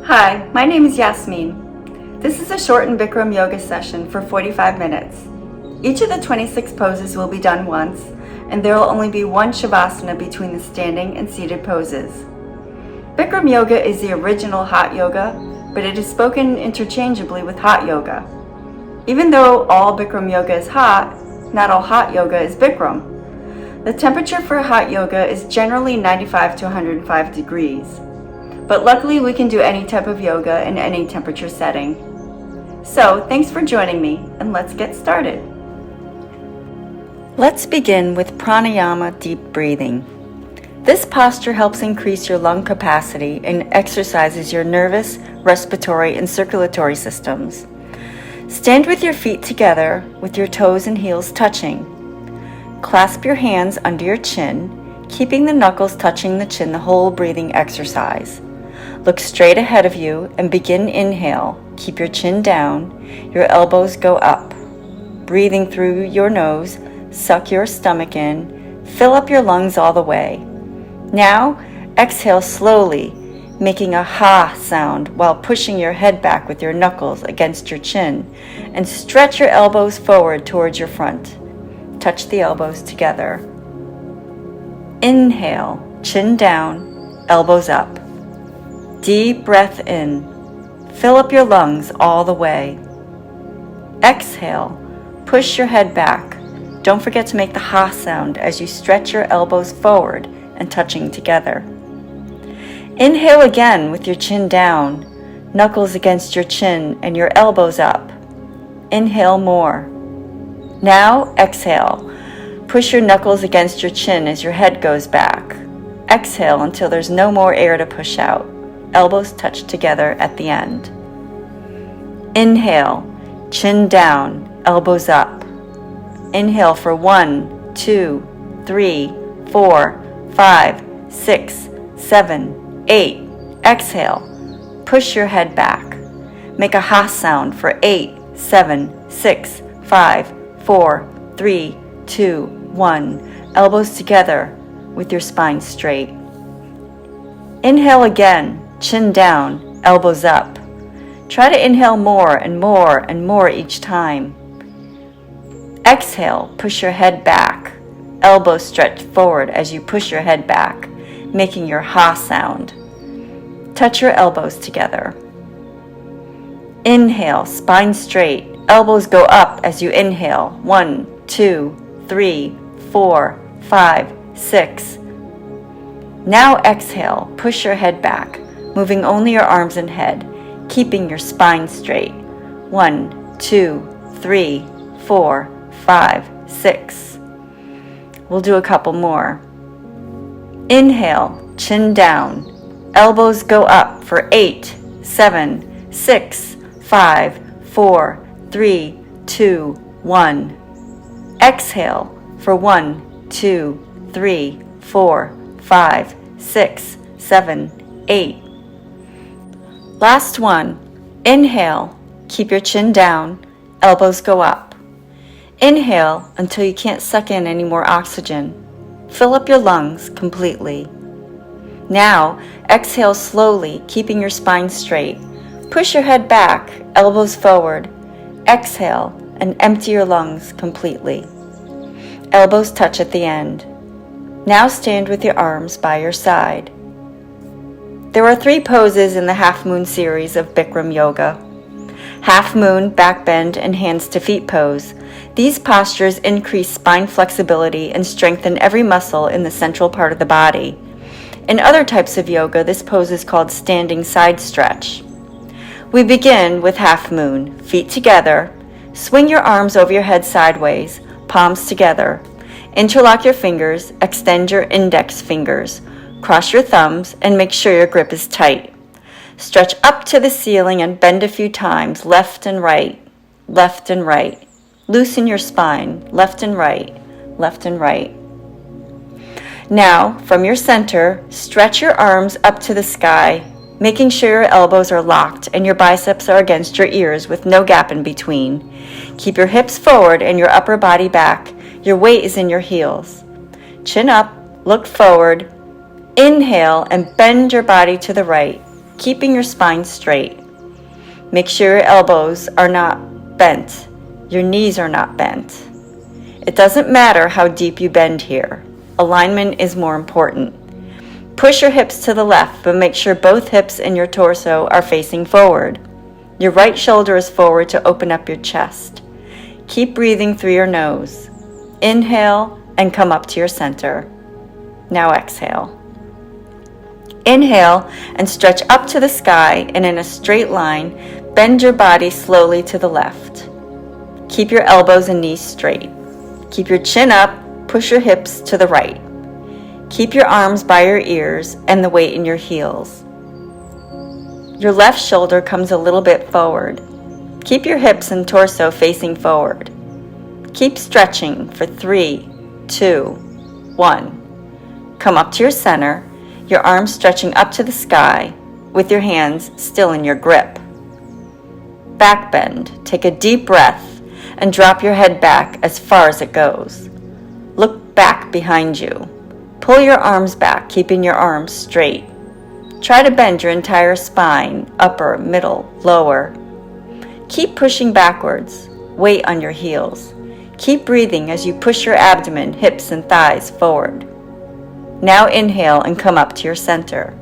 Hi, my name is Yasmin. This is a shortened Bikram yoga session for 45 minutes. Each of the 26 poses will be done once, and there will only be one shavasana between the standing and seated poses. Bikram yoga is the original hot yoga, but it is spoken interchangeably with hot yoga. Even though all Bikram yoga is hot, not all hot yoga is Bikram. The temperature for hot yoga is generally 95 to 105 degrees. But luckily we can do any type of yoga in any temperature setting. So thanks for joining me, and let's get started. Let's begin with pranayama deep breathing. This posture helps increase your lung capacity and exercises your nervous, respiratory, and circulatory systems. Stand with your feet together with your toes and heels touching. Clasp your hands under your chin, keeping the knuckles touching the chin the whole breathing exercise. Look straight ahead of you and begin inhale. Keep your chin down, your elbows go up. Breathing through your nose, suck your stomach in, fill up your lungs all the way. Now, exhale slowly, making a ha sound while pushing your head back with your knuckles against your chin, and stretch your elbows forward towards your front. Touch the elbows together. Inhale, chin down, elbows up. Deep breath in. Fill up your lungs all the way. Exhale, push your head back. Don't forget to make the ha sound as you stretch your elbows forward and touching together. Inhale again with your chin down, knuckles against your chin and your elbows up. Inhale more. Now exhale. Push your knuckles against your chin as your head goes back. Exhale until there's no more air to push out. Elbows touch together at the end. Inhale, chin down, elbows up. Inhale for 1, 2, 3, 4, 5, 6, 7, 8. Exhale, push your head back. Make a ha sound for 8, 7, 6, 5, 4, 3, 2, 1. Elbows together with your spine straight. Inhale again. Chin down, elbows up. Try to inhale more and more and more each time. Exhale, push your head back. Elbows stretch forward as you push your head back, making your ha sound. Touch your elbows together. Inhale, spine straight. Elbows go up as you inhale. 1, 2, 3, 4, 5, 6. Now exhale, push your head back, moving only your arms and head, keeping your spine straight. 1, 2, 3, 4, 5, 6. We'll do a couple more. Inhale, chin down, elbows go up for 8, 7, 6, 5, 4, 3, 2, 1. Exhale for 1, 2, 3, 4, 5, 6, 7, 8. Last one. Inhale, keep your chin down, elbows go up. Inhale until you can't suck in any more oxygen. Fill up your lungs completely. Now, exhale slowly, keeping your spine straight. Push your head back, elbows forward. Exhale and empty your lungs completely. Elbows touch at the end. Now stand with your arms by your side. There are 3 poses in the Half Moon series of Bikram Yoga. Half Moon, Backbend, and Hands to Feet pose. These postures increase spine flexibility and strengthen every muscle in the central part of the body. In other types of yoga, this pose is called standing side stretch. We begin with Half Moon. Feet together. Swing your arms over your head sideways, palms together. Interlock your fingers, extend your index fingers. Cross your thumbs and make sure your grip is tight. Stretch up to the ceiling and bend a few times, left and right, left and right. Loosen your spine, left and right, left and right. Now, from your center, stretch your arms up to the sky, making sure your elbows are locked and your biceps are against your ears with no gap in between. Keep your hips forward and your upper body back. Your weight is in your heels. Chin up, look forward. Inhale and bend your body to the right. keeping your spine straight. Make sure your elbows are not bent. Your knees are not bent. It doesn't matter how deep you bend here. Alignment is more important. Push your hips to the left, but make sure both hips and your torso are facing forward. Your right shoulder is forward to open up your chest. Keep breathing through your nose. Inhale and come up to your center. Now exhale. Inhale and stretch up to the sky, and in a straight line, bend your body slowly to the left. Keep your elbows and knees straight. Keep your chin up, push your hips to the right. Keep your arms by your ears and the weight in your heels. Your left shoulder comes a little bit forward. Keep your hips and torso facing forward. Keep stretching for 3, 2, 1. Come up to your center, your arms stretching up to the sky with your hands still in your grip. Backbend. Take a deep breath and drop your head back as far as it goes. Look back behind you. Pull your arms back, keeping your arms straight. Try to bend your entire spine, upper, middle, lower. Keep pushing backwards. Weight on your heels. Keep breathing as you push your abdomen, hips, and thighs forward. Now inhale and come up to your center.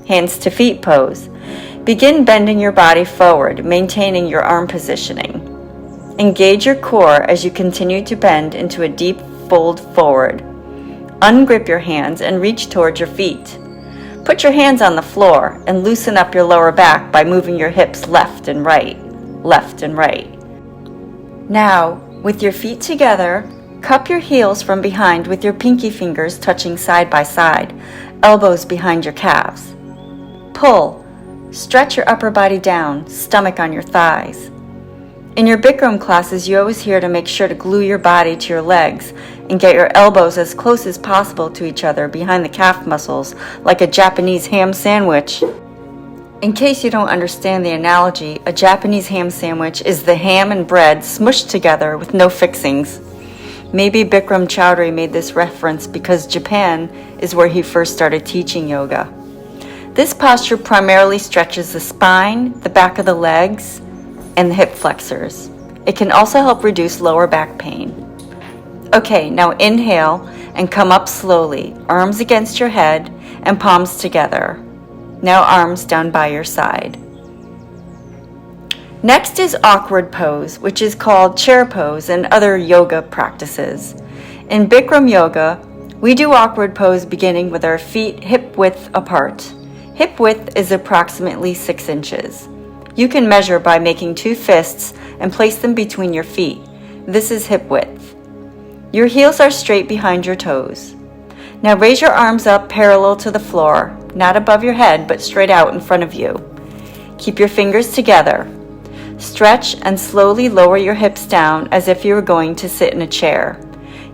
Hands to feet pose. Begin bending your body forward, maintaining your arm positioning. Engage your core as you continue to bend into a deep fold forward. Ungrip your hands and reach towards your feet. Put your hands on the floor and loosen up your lower back by moving your hips left and right, left and right. Now, with your feet together, cup your heels from behind with your pinky fingers touching side by side, elbows behind your calves. Pull. Stretch your upper body down, stomach on your thighs. In your Bikram classes, you always hear to make sure to glue your body to your legs and get your elbows as close as possible to each other behind the calf muscles, like a Japanese ham sandwich. In case you don't understand the analogy, a Japanese ham sandwich is the ham and bread smushed together with no fixings. Maybe Bikram Chowdhury made this reference because Japan is where he first started teaching yoga. This posture primarily stretches the spine, the back of the legs, and the hip flexors. It can also help reduce lower back pain. Okay, now inhale and come up slowly, arms against your head and palms together. Now arms down by your side. Next is awkward pose, which is called chair pose and other yoga practices. In Bikram yoga, we do awkward pose beginning with our feet hip width apart. Hip width is approximately 6 inches. You can measure by making 2 fists and place them between your feet. This is hip width. Your heels are straight behind your toes. Now raise your arms up parallel to the floor, not above your head, but straight out in front of you. Keep your fingers together. Stretch and slowly lower your hips down as if you were going to sit in a chair.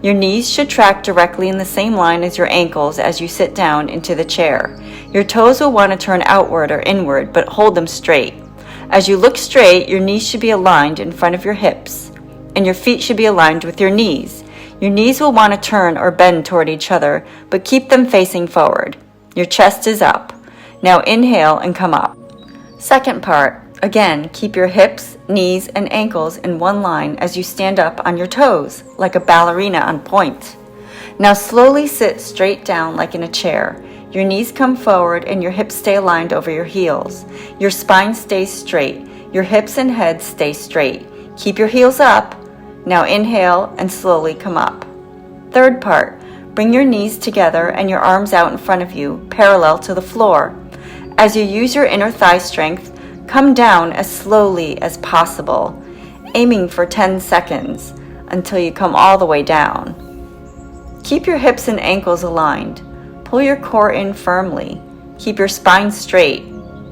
Your knees should track directly in the same line as your ankles as you sit down into the chair. Your toes will want to turn outward or inward, but hold them straight. As you look straight, your knees should be aligned in front of your hips, and your feet should be aligned with your knees. Your knees will want to turn or bend toward each other, but keep them facing forward. Your chest is up. Now inhale and come up. Second part. Again, keep your hips, knees, and ankles in one line as you stand up on your toes, like a ballerina on point. Now slowly sit straight down like in a chair. Your knees come forward and your hips stay aligned over your heels. Your spine stays straight. Your hips and head stay straight. Keep your heels up. Now inhale and slowly come up. Third part. Bring your knees together and your arms out in front of you, parallel to the floor. As you use your inner thigh strength, come down as slowly as possible, aiming for 10 seconds until you come all the way down. Keep your hips and ankles aligned. Pull your core in firmly. Keep your spine straight.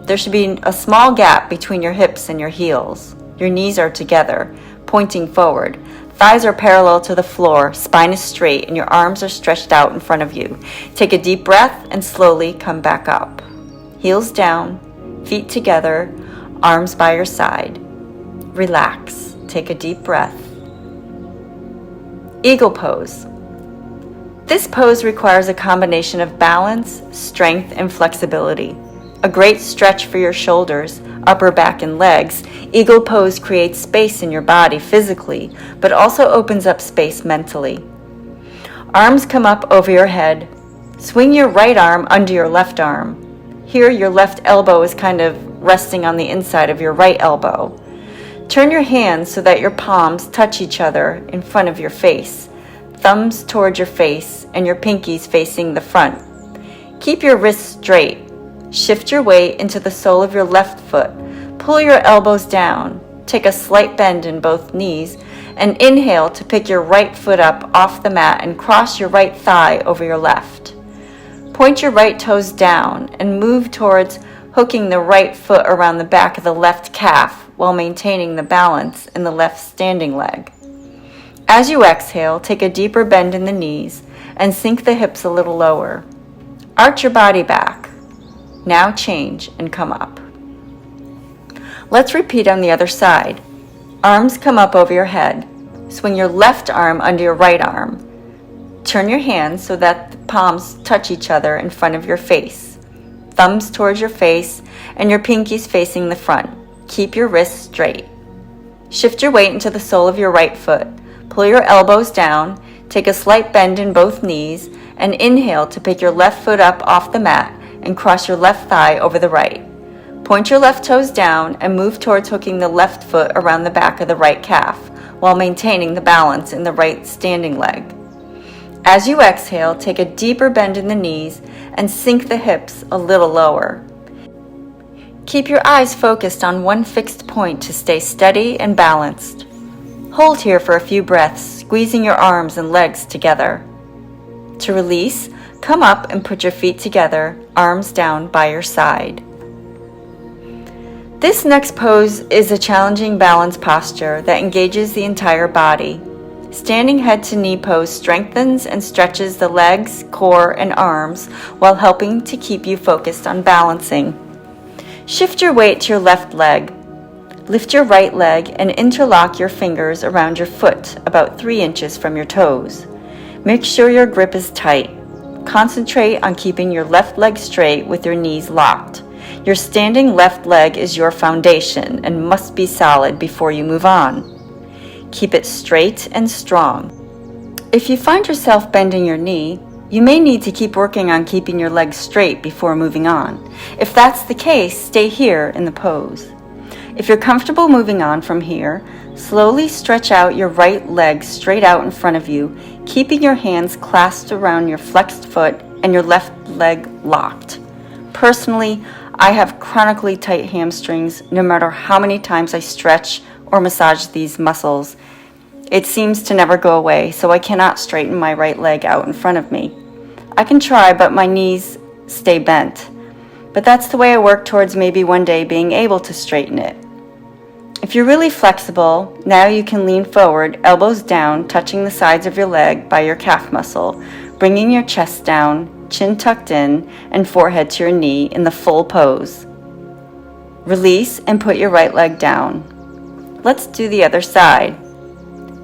There should be a small gap between your hips and your heels. Your knees are together, pointing forward. Thighs are parallel to the floor, spine is straight, and your arms are stretched out in front of you. Take a deep breath and slowly come back up. Heels down, feet together, arms by your side. Relax. Take a deep breath. Eagle pose. This pose requires a combination of balance, strength, and flexibility. A great stretch for your shoulders, upper back, and legs, Eagle Pose creates space in your body physically, but also opens up space mentally. Arms come up over your head. Swing your right arm under your left arm. Here, your left elbow is kind of resting on the inside of your right elbow. Turn your hands so that your palms touch each other in front of your face, thumbs toward your face and your pinkies facing the front. Keep your wrists straight. Shift your weight into the sole of your left foot. Pull your elbows down. Take a slight bend in both knees and inhale to pick your right foot up off the mat and cross your right thigh over your left. Point your right toes down and move towards hooking the right foot around the back of the left calf while maintaining the balance in the left standing leg. As you exhale, take a deeper bend in the knees and sink the hips a little lower. Arch your body back. Now change and come up. Let's repeat on the other side. Arms come up over your head. Swing your left arm under your right arm. Turn your hands so that the palms touch each other in front of your face. Thumbs towards your face and your pinkies facing the front. Keep your wrists straight. Shift your weight into the sole of your right foot. Pull your elbows down. Take a slight bend in both knees and inhale to pick your left foot up off the mat and cross your left thigh over the right. Point your left toes down and move towards hooking the left foot around the back of the right calf while maintaining the balance in the right standing leg. As you exhale, take a deeper bend in the knees and sink the hips a little lower. Keep your eyes focused on one fixed point to stay steady and balanced. Hold here for a few breaths, squeezing your arms and legs together. To release, come up and put your feet together, arms down by your side. This next pose is a challenging balance posture that engages the entire body. Standing head to knee pose strengthens and stretches the legs, core, and arms while helping to keep you focused on balancing. Shift your weight to your left leg. Lift your right leg and interlock your fingers around your foot about 3 inches from your toes. Make sure your grip is tight. Concentrate on keeping your left leg straight with your knees locked. Your standing left leg is your foundation and must be solid before you move on. Keep it straight and strong. If you find yourself bending your knee, you may need to keep working on keeping your legs straight before moving on. If that's the case, stay here in the pose. If you're comfortable moving on from here, slowly stretch out your right leg straight out in front of you, keeping your hands clasped around your flexed foot and your left leg locked. Personally, I have chronically tight hamstrings no matter how many times I stretch or massage these muscles. It seems to never go away, so I cannot straighten my right leg out in front of me. I can try, but my knees stay bent. But that's the way I work towards maybe one day being able to straighten it. If you're really flexible, now you can lean forward, elbows down, touching the sides of your leg by your calf muscle, bringing your chest down, chin tucked in, and forehead to your knee in the full pose. Release and put your right leg down. Let's do the other side.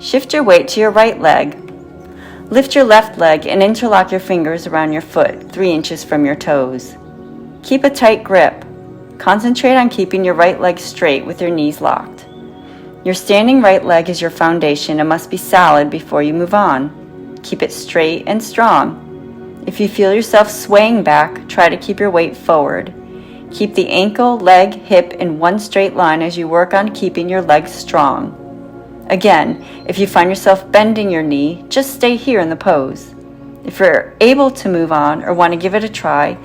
Shift your weight to your right leg. Lift your left leg and interlock your fingers around your foot, 3 inches from your toes. Keep a tight grip. Concentrate on keeping your right leg straight with your knees locked. Your standing right leg is your foundation and must be solid before you move on. Keep it straight and strong. If you feel yourself swaying back, try to keep your weight forward. Keep the ankle, leg, hip in one straight line as you work on keeping your legs strong. Again, if you find yourself bending your knee, just stay here in the pose. If you're able to move on or want to give it a try,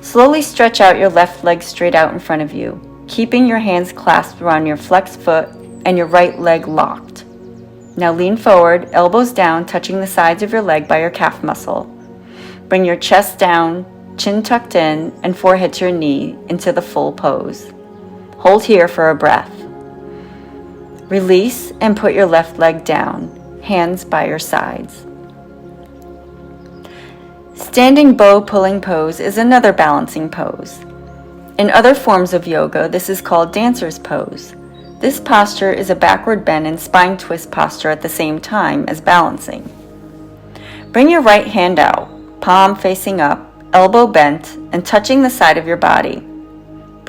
slowly stretch out your left leg straight out in front of you, keeping your hands clasped around your flexed foot and your right leg locked. Now lean forward, elbows down, touching the sides of your leg by your calf muscle. Bring your chest down, chin tucked in, and forehead to your knee into the full pose. Hold here for a breath. Release and put your left leg down, hands by your sides. Standing bow pulling pose is another balancing pose. In other forms of yoga, this is called dancer's pose. This posture is a backward bend and spine twist posture at the same time as balancing. Bring your right hand out, palm facing up, elbow bent, and touching the side of your body.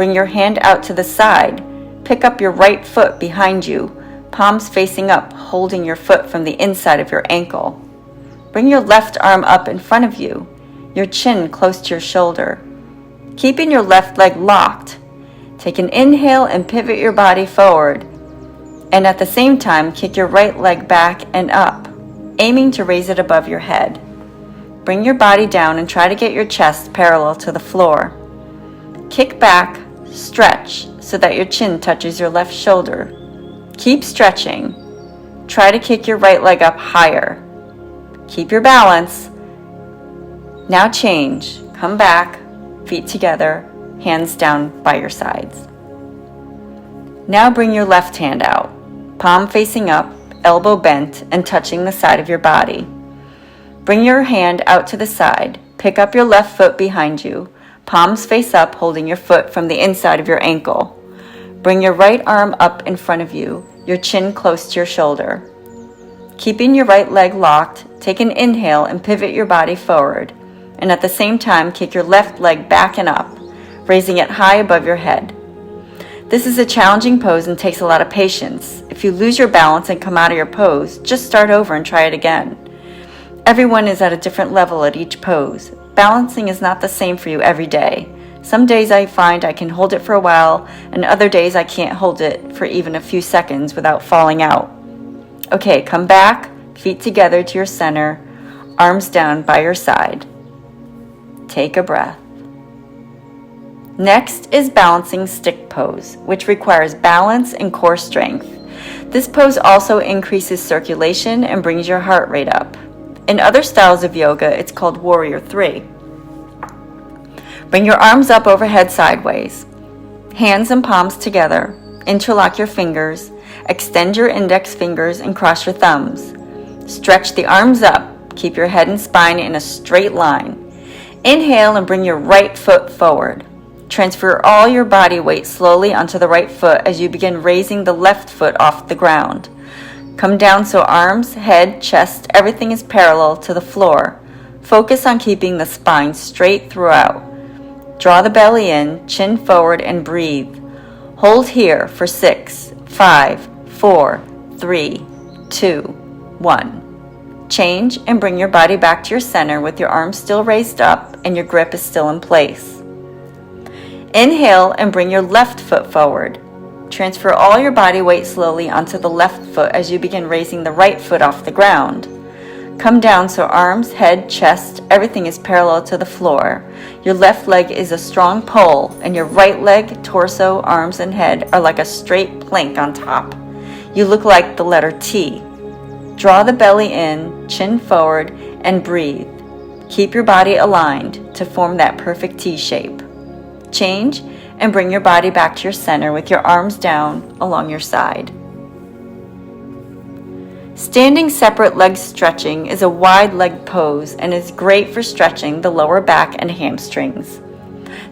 bring your hand out to the side. Pick up your right foot behind you, palms facing up, holding your foot from the inside of your ankle. Bring your left arm up in front of you, your chin close to your shoulder. Keeping your left leg locked, take an inhale and pivot your body forward, and at the same time kick your right leg back and up, aiming to raise it above your head. Bring your body down and try to get your chest parallel to the floor. Kick back, stretch so that your chin touches your left shoulder. Keep stretching. Try to kick your right leg up higher. Keep your balance. Now change. Come back, feet together, hands down by your sides. Now bring your left hand out, palm facing up, elbow bent and touching the side of your body. Bring your hand out to the side. Pick up your left foot behind you, palms face up, holding your foot from the inside of your ankle. Bring your right arm up in front of you, your chin close to your shoulder. Keeping your right leg locked, take an inhale and pivot your body forward, and at the same time kick your left leg back and up, raising it high above your head. This is a challenging pose and takes a lot of patience. If you lose your balance and come out of your pose, just start over and try it again. Everyone is at a different level at each pose. Balancing is not the same for you every day. Some days I find I can hold it for a while, and other days I can't hold it for even a few seconds without falling out. Okay, come back, feet together to your center, arms down by your side. Take a breath. Next is balancing stick pose, which requires balance and core strength. This pose also increases circulation and brings your heart rate up. In other styles of yoga, it's called Warrior 3. Bring your arms up overhead sideways. Hands and palms together. Interlock your fingers. Extend your index fingers and cross your thumbs. Stretch the arms up. Keep your head and spine in a straight line. Inhale and bring your right foot forward. Transfer all your body weight slowly onto the right foot as you begin raising the left foot off the ground. Come down so arms, head, chest, everything is parallel to the floor. Focus on keeping the spine straight throughout. Draw the belly in, chin forward, and breathe. Hold here for 6, 5, 4, 3, 2, 1. Change and bring your body back to your center with your arms still raised up and your grip is still in place. Inhale and bring your left foot forward. Transfer all your body weight slowly onto the left foot as you begin raising the right foot off the ground. Come down so arms, head, chest, everything is parallel to the floor. Your left leg is a strong pull, and your right leg, torso, arms, and head are like a straight plank on top. You look like the letter T. Draw the belly in, chin forward, and breathe. Keep your body aligned to form that perfect T shape. Change and bring your body back to your center with your arms down along your side. Standing separate leg stretching is a wide leg pose and is great for stretching the lower back and hamstrings.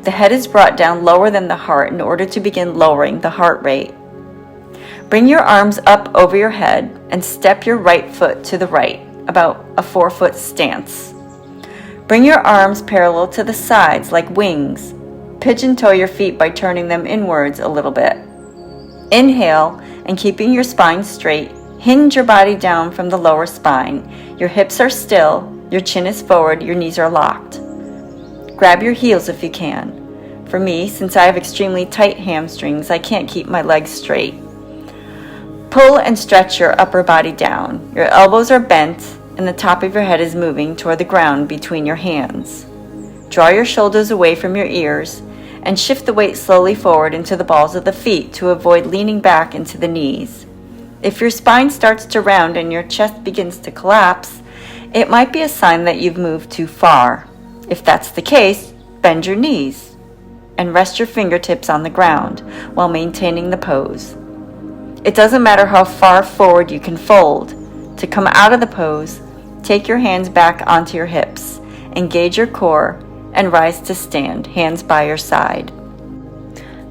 The head is brought down lower than the heart in order to begin lowering the heart rate. Bring your arms up over your head and step your right foot to the right, about a 4-foot stance. Bring your arms parallel to the sides like wings. Pigeon toe your feet by turning them inwards a little bit. Inhale and keeping your spine straight, hinge your body down from the lower spine. Your hips are still, your chin is forward, your knees are locked. Grab your heels if you can. For me, since I have extremely tight hamstrings, I can't keep my legs straight. Pull and stretch your upper body down. Your elbows are bent and the top of your head is moving toward the ground between your hands. Draw your shoulders away from your ears and shift the weight slowly forward into the balls of the feet to avoid leaning back into the knees. If your spine starts to round and your chest begins to collapse, it might be a sign that you've moved too far. If that's the case, bend your knees and rest your fingertips on the ground while maintaining the pose. It doesn't matter how far forward you can fold. To come out of the pose, take your hands back onto your hips, engage your core, and rise to stand, hands by your side.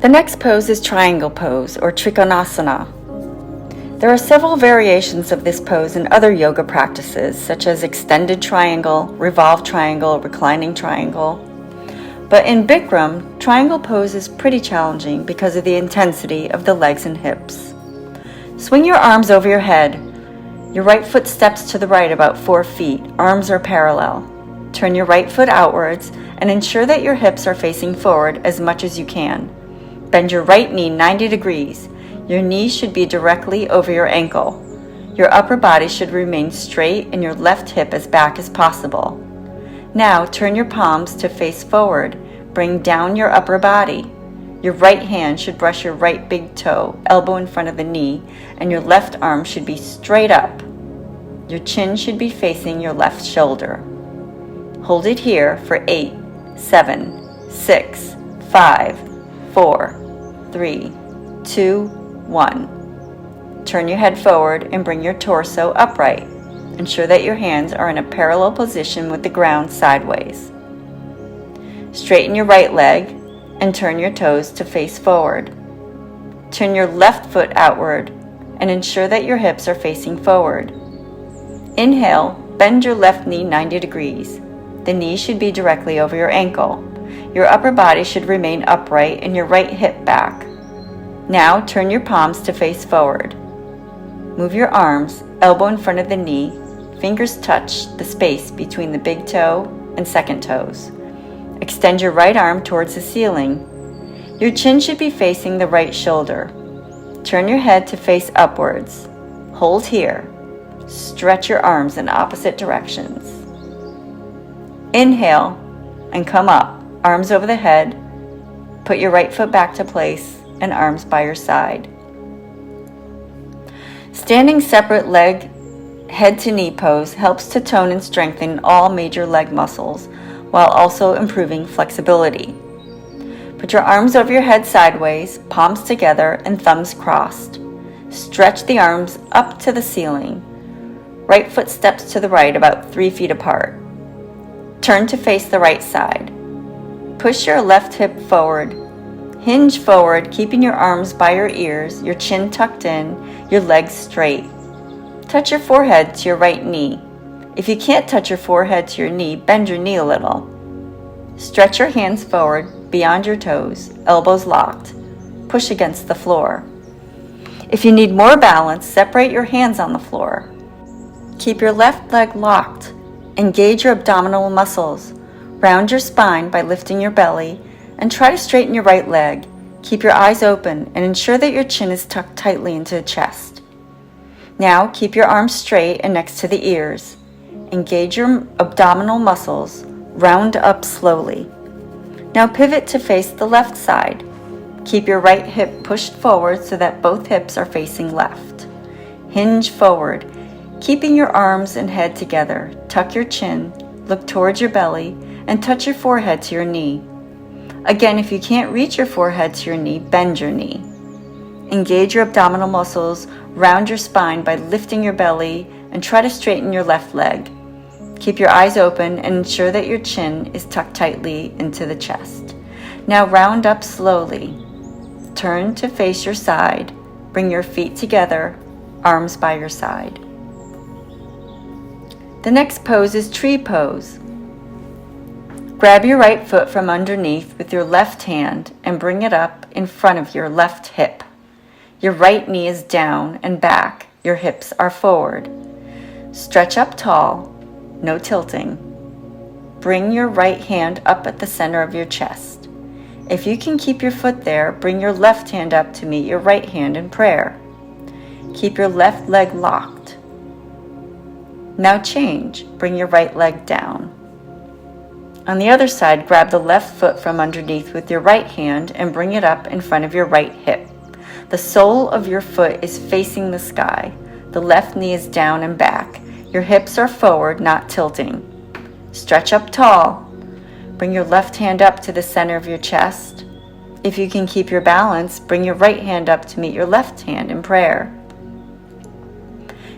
The next pose is triangle pose or Trikonasana. There are several variations of this pose in other yoga practices, such as extended triangle, revolved triangle, reclining triangle. But in Bikram, triangle pose is pretty challenging because of the intensity of the legs and hips. Swing your arms over your head. Your right foot steps to the right about 4 feet. Arms are parallel. Turn your right foot outwards and ensure that your hips are facing forward as much as you can. Bend your right knee 90 degrees. Your knee should be directly over your ankle. Your upper body should remain straight and your left hip as back as possible. Now turn your palms to face forward. Bring down your upper body. Your right hand should brush your right big toe, elbow in front of the knee, and your left arm should be straight up. Your chin should be facing your left shoulder. Hold it here for 8, 7, 6, 5, 4, 3, 2, 1. Turn your head forward and bring your torso upright. Ensure that your hands are in a parallel position with the ground sideways. Straighten your right leg and turn your toes to face forward. Turn your left foot outward and ensure that your hips are facing forward. Inhale, bend your left knee 90 degrees. The knee should be directly over your ankle. Your upper body should remain upright and your right hip back. Now turn your palms to face forward. Move your arms, elbow in front of the knee. Fingers touch the space between the big toe and second toes. Extend your right arm towards the ceiling. Your chin should be facing the right shoulder. Turn your head to face upwards. Hold here. Stretch your arms in opposite directions. Inhale and come up, arms over the head. Put your right foot back to place and arms by your side. Standing separate leg, head to knee pose helps to tone and strengthen all major leg muscles while also improving flexibility. Put your arms over your head sideways, palms together and thumbs crossed. Stretch the arms up to the ceiling. Right foot steps to the right about 3 feet apart. Turn to face the right side. Push your left hip forward. Hinge forward, keeping your arms by your ears, your chin tucked in, your legs straight. Touch your forehead to your right knee. If you can't touch your forehead to your knee, bend your knee a little. Stretch your hands forward, beyond your toes, elbows locked. Push against the floor. If you need more balance, separate your hands on the floor. Keep your left leg locked. Engage your abdominal muscles. Round your spine by lifting your belly and try to straighten your right leg. Keep your eyes open and ensure that your chin is tucked tightly into the chest. Now keep your arms straight and next to the ears. Engage your abdominal muscles. Round up slowly. Now pivot to face the left side. Keep your right hip pushed forward so that both hips are facing left. Hinge forward, keeping your arms and head together. Tuck your chin, look towards your belly, and touch your forehead to your knee. Again, if you can't reach your forehead to your knee, bend your knee. Engage your abdominal muscles, round your spine by lifting your belly, and try to straighten your left leg. Keep your eyes open and ensure that your chin is tucked tightly into the chest. Now round up slowly. Turn to face your side. Bring your feet together, arms by your side. The next pose is tree pose. Grab your right foot from underneath with your left hand and bring it up in front of your left hip. Your right knee is down and back. Your hips are forward. Stretch up tall, no tilting. Bring your right hand up at the center of your chest. If you can keep your foot there, bring your left hand up to meet your right hand in prayer. Keep your left leg locked. Now change. Bring your right leg down. On the other side, grab the left foot from underneath with your right hand and bring it up in front of your right hip. The sole of your foot is facing the sky. The left knee is down and back. Your hips are forward, not tilting. Stretch up tall. Bring your left hand up to the center of your chest. If you can keep your balance, bring your right hand up to meet your left hand in prayer.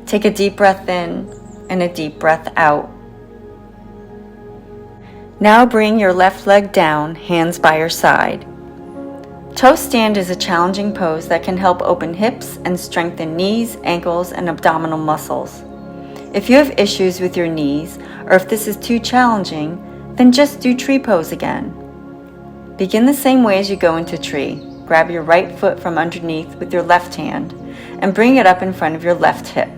Take a deep breath in and a deep breath out. Now bring your left leg down, hands by your side. Toe stand is a challenging pose that can help open hips and strengthen knees, ankles, and abdominal muscles. If you have issues with your knees, or if this is too challenging, then just do tree pose again. Begin the same way as you go into tree. Grab your right foot from underneath with your left hand and bring it up in front of your left hip.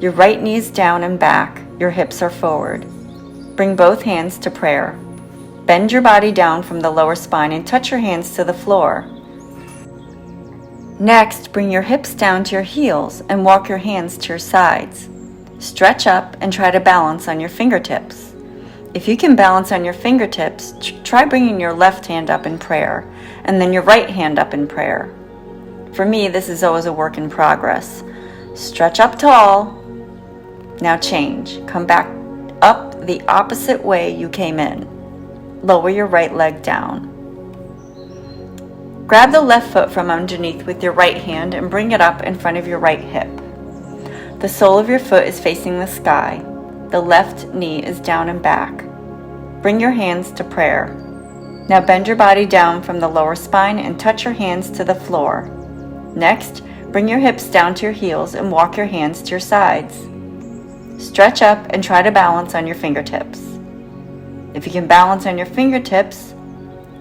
Your right knee is down and back, your hips are forward. Bring both hands to prayer. Bend your body down from the lower spine and touch your hands to the floor. Next, bring your hips down to your heels and walk your hands to your sides. Stretch up and try to balance on your fingertips. If you can balance on your fingertips, try bringing your left hand up in prayer and then your right hand up in prayer. For me, this is always a work in progress. Stretch up tall. Now change. Come back up the opposite way you came in. Lower your right leg down. Grab the left foot from underneath with your right hand and bring it up in front of your right hip. The sole of your foot is facing the sky. The left knee is down and back. Bring your hands to prayer. Now bend your body down from the lower spine and touch your hands to the floor. Next, bring your hips down to your heels and walk your hands to your sides. Stretch up and try to balance on your fingertips. If you can balance on your fingertips,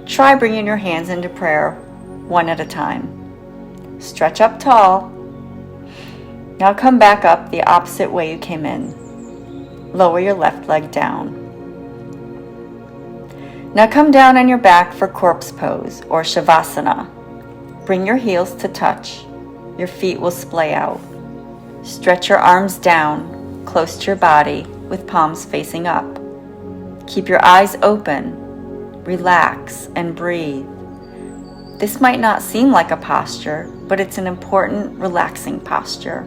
try bringing your hands into prayer one at a time. Stretch up tall. Now come back up the opposite way you came in. Lower your left leg down. Now come down on your back for corpse pose or shavasana. Bring your heels to touch. Your feet will splay out. Stretch your arms down, close to your body, with palms facing up. Keep your eyes open. Relax and breathe. This might not seem like a posture, but it's an important, relaxing posture.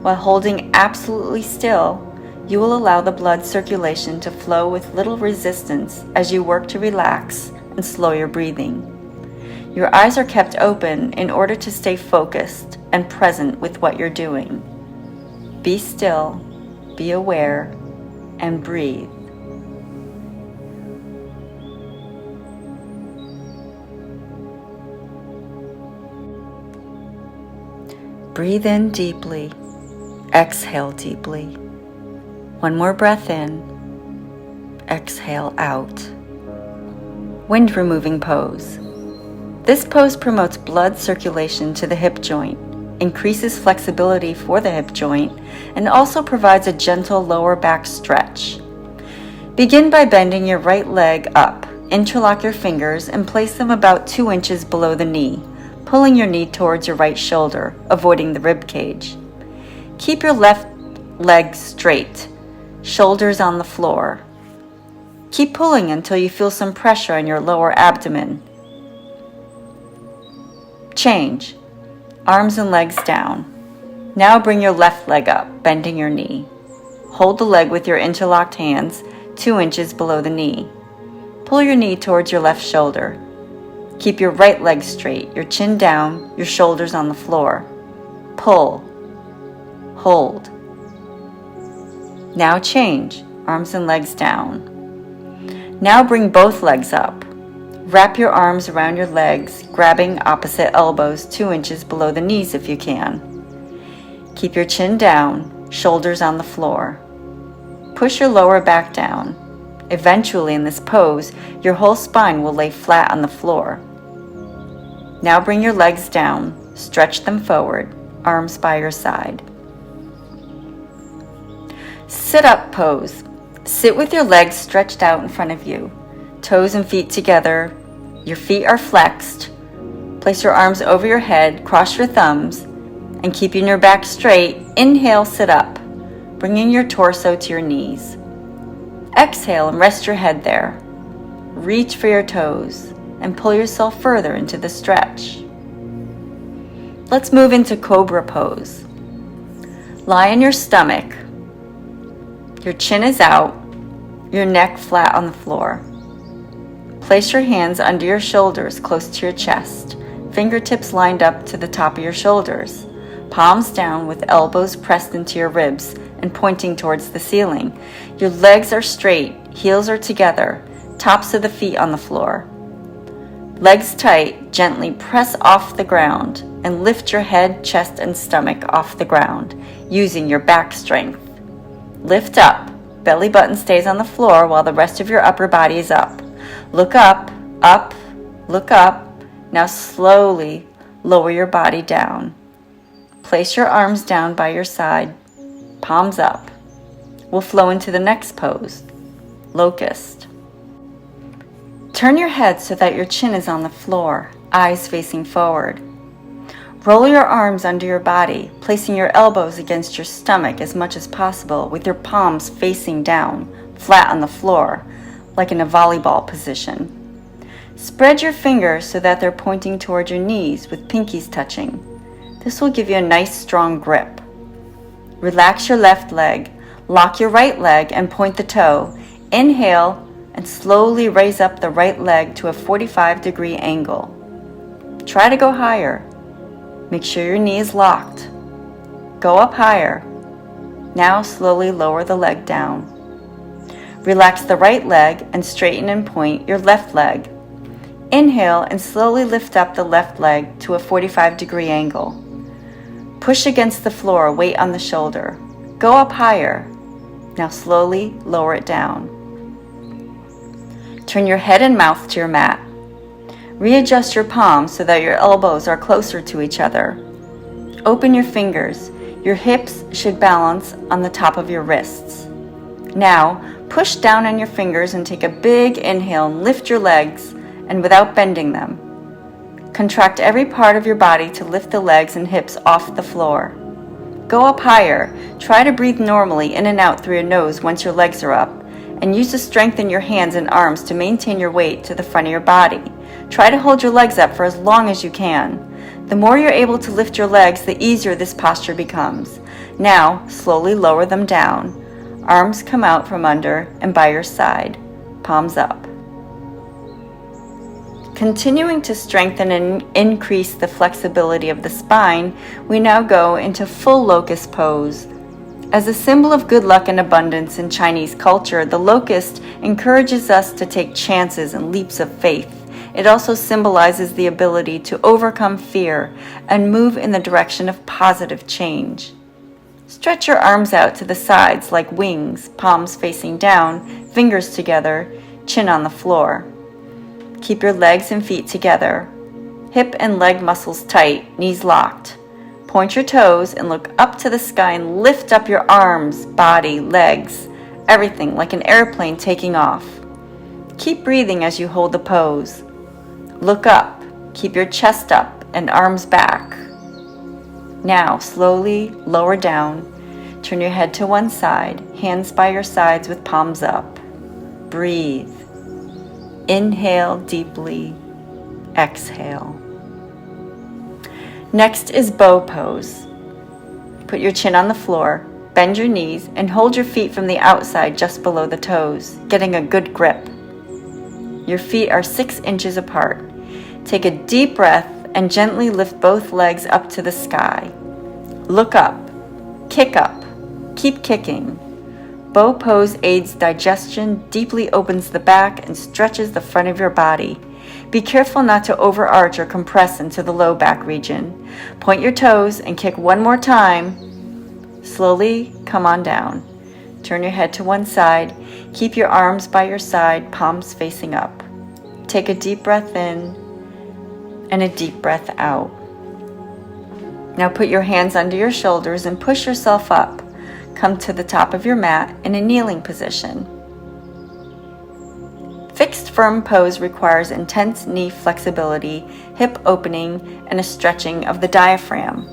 While holding absolutely still, you will allow the blood circulation to flow with little resistance as you work to relax and slow your breathing. Your eyes are kept open in order to stay focused and present with what you're doing. Be still, be aware, and breathe. Breathe in deeply, exhale deeply. One more breath in, exhale out. Wind removing pose. This pose promotes blood circulation to the hip joint, increases flexibility for the hip joint, and also provides a gentle lower back stretch. Begin by bending your right leg up. Interlock your fingers and place them about 2 inches below the knee, pulling your knee towards your right shoulder, avoiding the rib cage. Keep your left leg straight, shoulders on the floor. Keep pulling until you feel some pressure on your lower abdomen. Change. Arms and legs down. Now bring your left leg up, bending your knee. Hold the leg with your interlocked hands 2 inches below the knee. Pull your knee towards your left shoulder. Keep your right leg straight, your chin down, your shoulders on the floor. Pull. Hold. Now change. Arms and legs down. Now bring both legs up. Wrap your arms around your legs, grabbing opposite elbows 2 inches below the knees if you can. Keep your chin down, shoulders on the floor. Push your lower back down. Eventually in this pose, your whole spine will lay flat on the floor. Now bring your legs down, stretch them forward, arms by your side. Sit up pose. Sit with your legs stretched out in front of you, toes and feet together. Your feet are flexed. Place your arms over your head, cross your thumbs, and keeping your back straight, inhale, sit up, bringing your torso to your knees. Exhale and rest your head there. Reach for your toes and pull yourself further into the stretch. Let's move into Cobra Pose. Lie on your stomach. Your chin is out, your neck flat on the floor. Place your hands under your shoulders close to your chest, fingertips lined up to the top of your shoulders, palms down with elbows pressed into your ribs and pointing towards the ceiling. Your legs are straight, heels are together, tops of the feet on the floor. Legs tight, gently press off the ground and lift your head, chest, and stomach off the ground using your back strength. Lift up. Belly button stays on the floor while the rest of your upper body is up. Look up, up, Look up. Now slowly lower your body down. Place your arms down by your side, palms up. We'll flow into the next pose, Locust. Turn your head so that your chin is on the floor, eyes facing forward. Roll your arms under your body, placing your elbows against your stomach as much as possible with your palms facing down, flat on the floor, like in a volleyball position. Spread your fingers so that they're pointing toward your knees with pinkies touching. This will give you a nice strong grip. Relax your left leg, lock your right leg and point the toe. Inhale and slowly raise up the right leg to a 45-degree angle. Try to go higher. Make sure your knee is locked. Go up higher. Now slowly lower the leg down. Relax the right leg and straighten and point your left leg. Inhale and slowly lift up the left leg to a 45-degree angle. Push against the floor, weight on the shoulder. Go up higher. Now slowly lower it down. Turn your head and mouth to your mat. Readjust your palms so that your elbows are closer to each other. Open your fingers. Your hips should balance on the top of your wrists. Now, push down on your fingers and take a big inhale and lift your legs and without bending them. Contract every part of your body to lift the legs and hips off the floor. Go up higher. Try to breathe normally in and out through your nose once your legs are up, and use the strength in your hands and arms to maintain your weight to the front of your body. Try to hold your legs up for as long as you can. The more you're able to lift your legs, the easier this posture becomes. Now, slowly lower them down. Arms come out from under and by your side, palms up. Continuing to strengthen and increase the flexibility of the spine, we now go into full locust pose. As a symbol of good luck and abundance in Chinese culture, the locust encourages us to take chances and leaps of faith. It also symbolizes the ability to overcome fear and move in the direction of positive change. Stretch your arms out to the sides like wings, palms facing down, fingers together, chin on the floor. Keep your legs and feet together. Hip and leg muscles tight, knees locked. Point your toes and look up to the sky and lift up your arms, body, legs, everything like an airplane taking off. Keep breathing as you hold the pose. Look up, keep your chest up and arms back. Now slowly lower down. Turn your head to one side, hands by your sides with palms up. Breathe. Inhale deeply, exhale. Next is bow pose. Put your chin on the floor, bend your knees, and hold your feet from the outside just below the toes, getting a good grip. Your feet are 6 inches apart. Take a deep breath and gently lift both legs up to the sky. Look up, kick up, keep kicking. Bow pose aids digestion, deeply opens the back, and stretches the front of your body. Be careful not to overarch or compress into the low back region. Point your toes and kick one more time. Slowly come on down. Turn your head to one side. Keep your arms by your side, palms facing up. Take a deep breath in and a deep breath out. Now put your hands under your shoulders and push yourself up. Come to the top of your mat in a kneeling position. Fixed firm pose requires intense knee flexibility, hip opening, and a stretching of the diaphragm.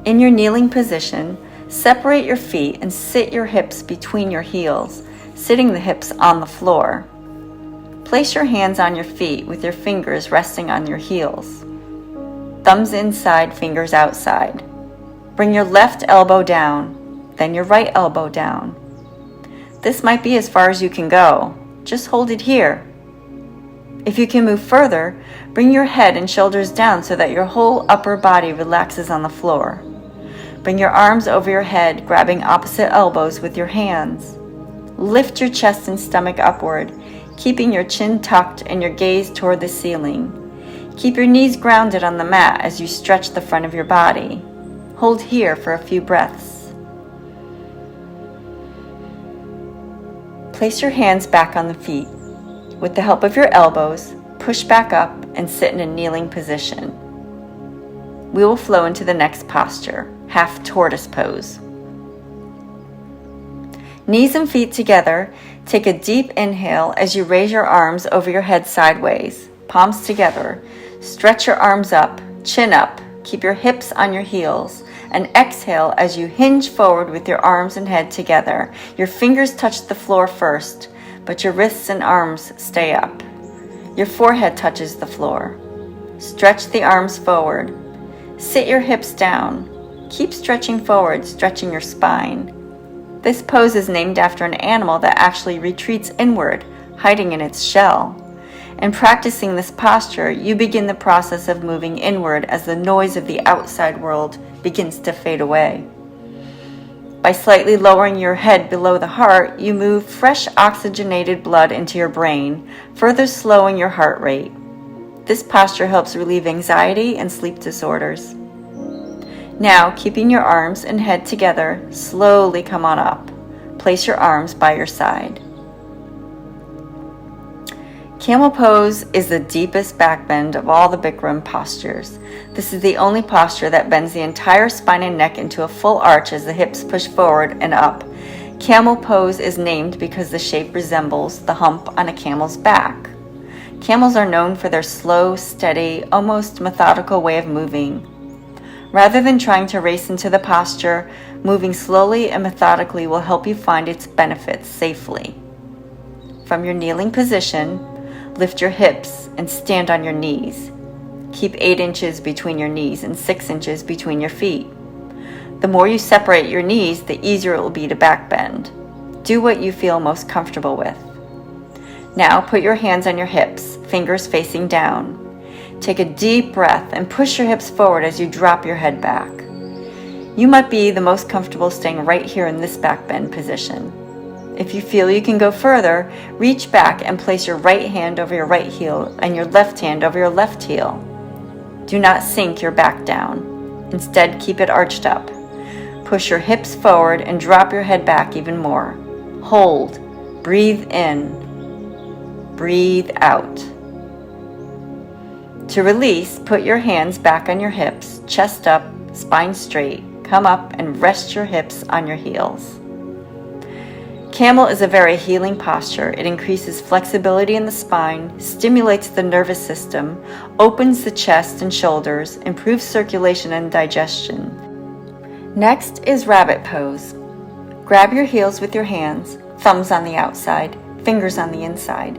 In your kneeling position, separate your feet and sit your hips between your heels, sitting the hips on the floor. Place your hands on your feet with your fingers resting on your heels. Thumbs inside, fingers outside. Bring your left elbow down, then your right elbow down. This might be as far as you can go. Just hold it here. If you can move further, bring your head and shoulders down so that your whole upper body relaxes on the floor. Bring your arms over your head, grabbing opposite elbows with your hands. Lift your chest and stomach upward, keeping your chin tucked and your gaze toward the ceiling. Keep your knees grounded on the mat as you stretch the front of your body. Hold here for a few breaths. Place your hands back on the feet. With the help of your elbows, push back up and sit in a kneeling position. We will flow into the next posture, half tortoise pose. Knees and feet together, take a deep inhale as you raise your arms over your head sideways, palms together. Stretch your arms up, chin up, keep your hips on your heels, and exhale as you hinge forward with your arms and head together. Your fingers touch the floor first, but your wrists and arms stay up. Your forehead touches the floor. Stretch the arms forward. Sit your hips down. Keep stretching forward, stretching your spine. This pose is named after an animal that actually retreats inward, hiding in its shell. In practicing this posture, you begin the process of moving inward as the noise of the outside world begins to fade away. By slightly lowering your head below the heart, you move fresh oxygenated blood into your brain, further slowing your heart rate. This posture helps relieve anxiety and sleep disorders. Now, keeping your arms and head together, slowly come on up. Place your arms by your side. Camel Pose is the deepest back bend of all the Bikram postures. This is the only posture that bends the entire spine and neck into a full arch as the hips push forward and up. Camel Pose is named because the shape resembles the hump on a camel's back. Camels are known for their slow, steady, almost methodical way of moving. Rather than trying to race into the posture, moving slowly and methodically will help you find its benefits safely. From your kneeling position, lift your hips and stand on your knees. Keep 8 inches between your knees and 6 inches between your feet. The more you separate your knees, the easier it will be to back bend. Do what you feel most comfortable with. Now put your hands on your hips, fingers facing down. Take a deep breath and push your hips forward as you drop your head back. You might be the most comfortable staying right here in this back bend position. If you feel you can go further, reach back and place your right hand over your right heel and your left hand over your left heel. Do not sink your back down. Instead, keep it arched up. Push your hips forward and drop your head back even more. Hold. Breathe in. Breathe out. To release, put your hands back on your hips, chest up, spine straight. Come up and rest your hips on your heels. Camel is a very healing posture. It increases flexibility in the spine, stimulates the nervous system, opens the chest and shoulders, improves circulation and digestion. Next is rabbit pose. Grab your heels with your hands, thumbs on the outside, fingers on the inside.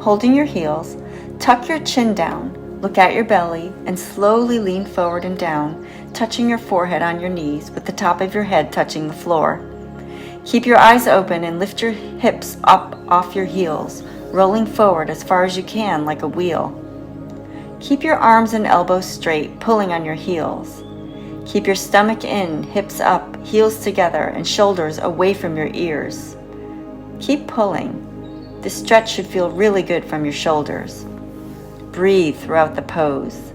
Holding your heels, tuck your chin down, look at your belly, and slowly lean forward and down, touching your forehead on your knees with the top of your head touching the floor. Keep your eyes open and lift your hips up off your heels, rolling forward as far as you can like a wheel. Keep your arms and elbows straight, pulling on your heels. Keep your stomach in, hips up, heels together, and shoulders away from your ears. Keep pulling. This stretch should feel really good from your shoulders. Breathe throughout the pose.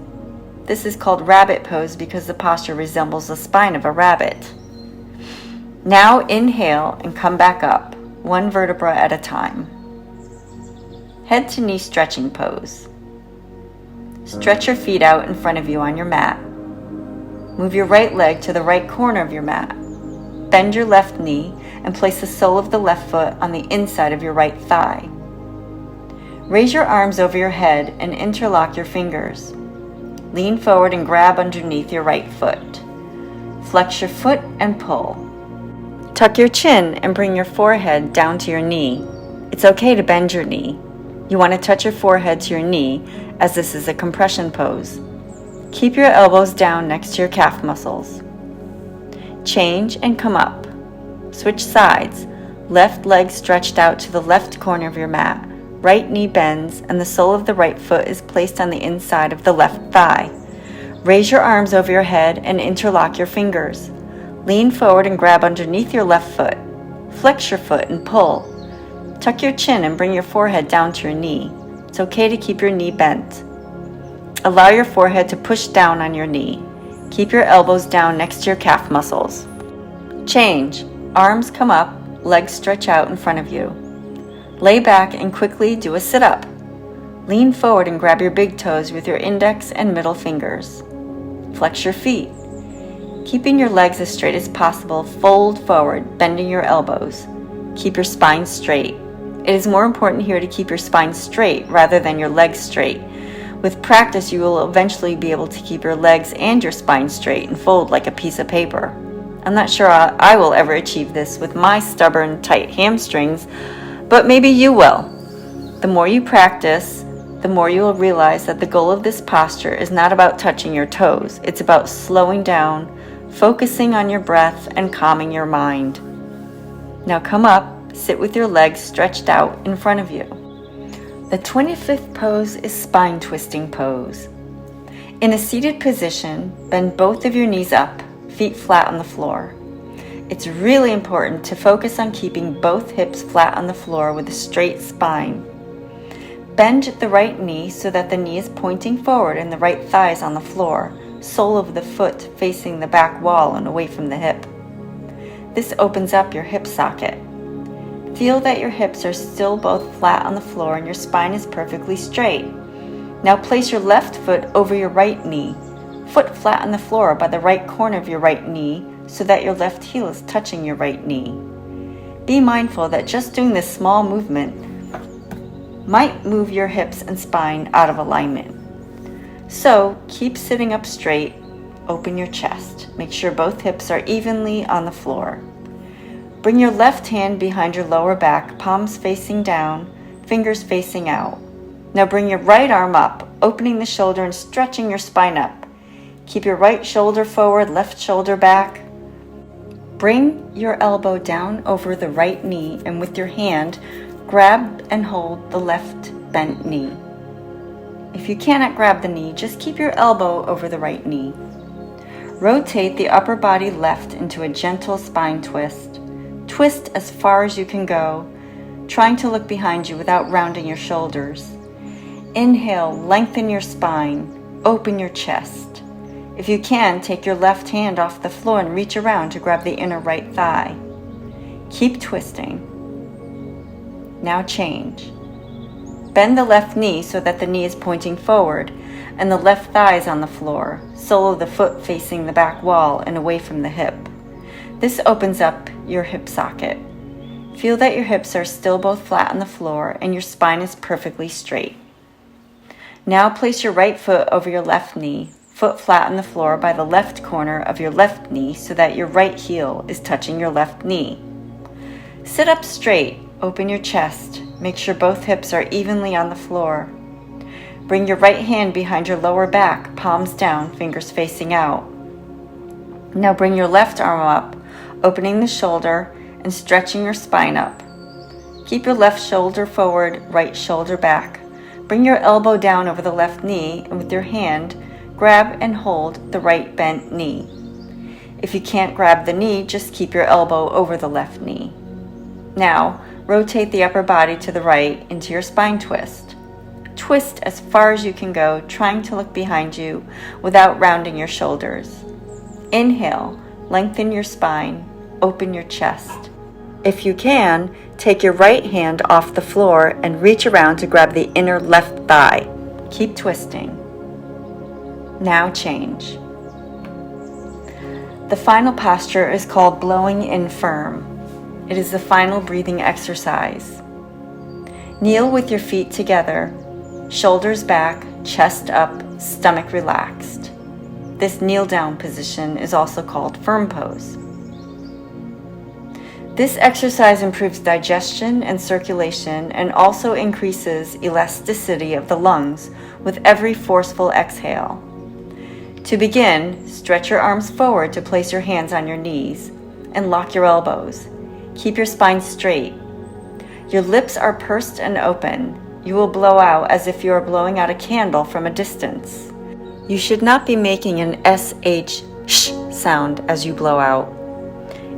This is called rabbit pose because the posture resembles the spine of a rabbit. Now inhale and come back up, one vertebra at a time. Head to knee stretching pose. Stretch your feet out in front of you on your mat. Move your right leg to the right corner of your mat. Bend your left knee and place the sole of the left foot on the inside of your right thigh. Raise your arms over your head and interlock your fingers. Lean forward and grab underneath your right foot. Flex your foot and pull. Tuck your chin and bring your forehead down to your knee. It's okay to bend your knee. You want to touch your forehead to your knee as this is a compression pose. Keep your elbows down next to your calf muscles. Change and come up. Switch sides. Left leg stretched out to the left corner of your mat. Right knee bends and the sole of the right foot is placed on the inside of the left thigh. Raise your arms over your head and interlock your fingers. Lean forward and grab underneath your left foot. Flex your foot and pull. Tuck your chin and bring your forehead down to your knee. It's okay to keep your knee bent. Allow your forehead to push down on your knee. Keep your elbows down next to your calf muscles. Change. Arms come up, legs stretch out in front of you. Lay back and quickly do a sit-up. Lean forward and grab your big toes with your index and middle fingers. Flex your feet. Keeping your legs as straight as possible, fold forward, bending your elbows. Keep your spine straight. It is more important here to keep your spine straight rather than your legs straight. With practice, you will eventually be able to keep your legs and your spine straight and fold like a piece of paper. I'm not sure I will ever achieve this with my stubborn, tight hamstrings, but maybe you will. The more you practice, the more you will realize that the goal of this posture is not about touching your toes. It's about slowing down, focusing on your breath, and calming your mind. Now come up, sit with your legs stretched out in front of you. The 25th pose is spine twisting pose. In a seated position, bend both of your knees up, feet flat on the floor. It's really important to focus on keeping both hips flat on the floor with a straight spine. Bend the right knee so that the knee is pointing forward and the right thigh is on the floor, sole of the foot facing the back wall and away from the hip. This opens up your hip socket. Feel that your hips are still both flat on the floor and your spine is perfectly straight. Now place your left foot over your right knee, foot flat on the floor by the right corner of your right knee so that your left heel is touching your right knee. Be mindful that just doing this small movement might move your hips and spine out of alignment. So keep sitting up straight, open your chest. Make sure both hips are evenly on the floor. Bring your left hand behind your lower back, palms facing down, fingers facing out. Now bring your right arm up, opening the shoulder and stretching your spine up. Keep your right shoulder forward, left shoulder back. Bring your elbow down over the right knee and with your hand, grab and hold the left bent knee. If you cannot grab the knee, just keep your elbow over the right knee. Rotate the upper body left into a gentle spine twist. Twist as far as you can go, trying to look behind you without rounding your shoulders. Inhale, lengthen your spine, open your chest. If you can, take your left hand off the floor and reach around to grab the inner right thigh. Keep twisting. Now change. Bend the left knee so that the knee is pointing forward and the left thigh is on the floor, sole of the foot facing the back wall and away from the hip. This opens up your hip socket. Feel that your hips are still both flat on the floor and your spine is perfectly straight. Now place your right foot over your left knee, foot flat on the floor by the left corner of your left knee so that your right heel is touching your left knee. Sit up straight, open your chest, make sure both hips are evenly on the floor. Bring your right hand behind your lower back, palms down, fingers facing out. Now bring your left arm up, opening the shoulder and stretching your spine up. Keep your left shoulder forward, right shoulder back. Bring your elbow down over the left knee and with your hand, grab and hold the right bent knee. If you can't grab the knee, just keep your elbow over the left knee. Now, rotate the upper body to the right into your spine twist. Twist as far as you can go, trying to look behind you without rounding your shoulders. Inhale, lengthen your spine, open your chest. If you can, take your right hand off the floor and reach around to grab the inner left thigh. Keep twisting. Now change. The final posture is called blowing in firm. It is the final breathing exercise. Kneel with your feet together, shoulders back, chest up, stomach relaxed. This kneel down position is also called firm pose. This exercise improves digestion and circulation and also increases elasticity of the lungs with every forceful exhale. To begin, stretch your arms forward to place your hands on your knees and lock your elbows. Keep your spine straight. Your lips are pursed and open. You will blow out as if you are blowing out a candle from a distance. You should not be making an sh sound as you blow out.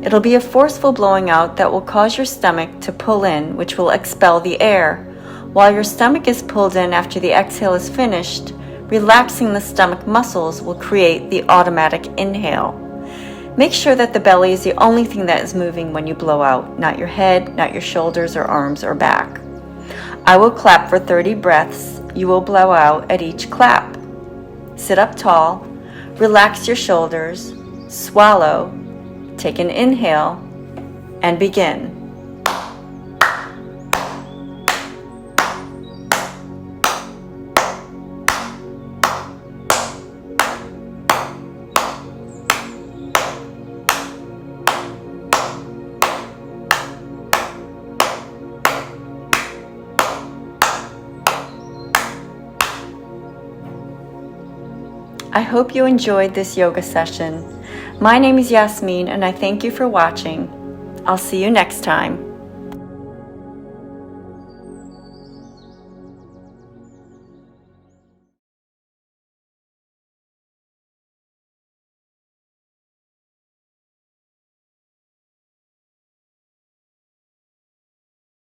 It'll be a forceful blowing out that will cause your stomach to pull in, which will expel the air. While your stomach is pulled in after the exhale is finished, relaxing the stomach muscles will create the automatic inhale. Make sure that the belly is the only thing that is moving when you blow out, not your head, not your shoulders or arms or back. I will clap for 30 breaths you will blow out at each clap. Sit up tall, relax your shoulders, swallow, take an inhale, and begin. I hope you enjoyed this yoga session. My name is Yasmin and I thank you for watching. I'll see you next time.